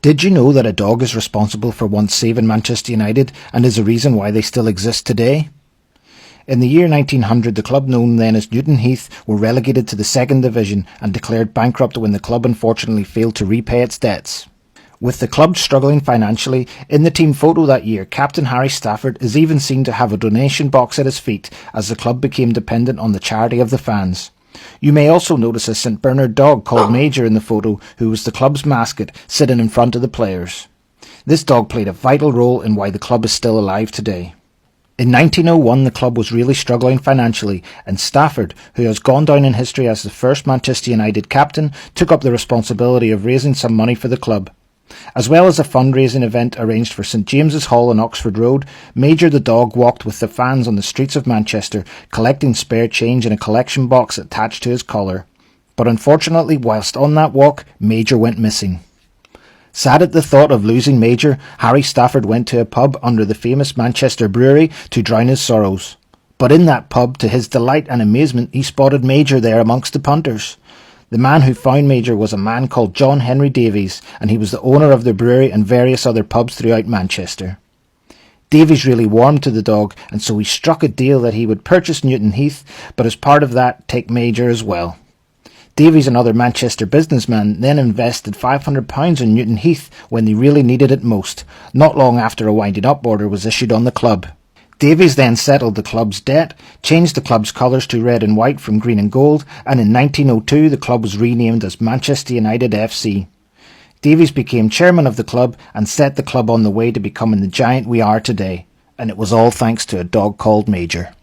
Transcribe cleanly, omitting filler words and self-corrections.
Did you know that a dog is responsible for once saving Manchester United and is a reason why they still exist today? In the year 1900, the club known then as Newton Heath were relegated to the second division and declared bankrupt when the club unfortunately failed to repay its debts. With the club struggling financially, in the team photo that year, Captain Harry Stafford is even seen to have a donation box at his feet as the club became dependent on the charity of the fans. You may also notice a St Bernard dog called Major in the photo, who was the club's mascot, sitting in front of the players. This dog played a vital role in why the club is still alive today. In 1901, the club was really struggling financially, and Stafford, who has gone down in history as the first Manchester United captain, took up the responsibility of raising some money for the club. As well as a fundraising event arranged for St James's Hall on Oxford Road, Major the dog walked with the fans on the streets of Manchester, collecting spare change in a collection box attached to his collar. But unfortunately, whilst on that walk, Major went missing. Sad at the thought of losing Major, Harry Stafford went to a pub under the famous Manchester Brewery to drown his sorrows. But in that pub, to his delight and amazement, he spotted Major there amongst the punters. The man who found Major was a man called John Henry Davies, and he was the owner of the brewery and various other pubs throughout Manchester. Davies really warmed to the dog, and so he struck a deal that he would purchase Newton Heath, but as part of that, take Major as well. Davies, another Manchester businessman, then invested £500 in Newton Heath when they really needed it most, not long after a winding up order was issued on the club. Davies then settled the club's debt, changed the club's colours to red and white from green and gold, and in 1902 the club was renamed as Manchester United FC. Davies became chairman of the club and set the club on the way to becoming the giant we are today, and it was all thanks to a dog called Major.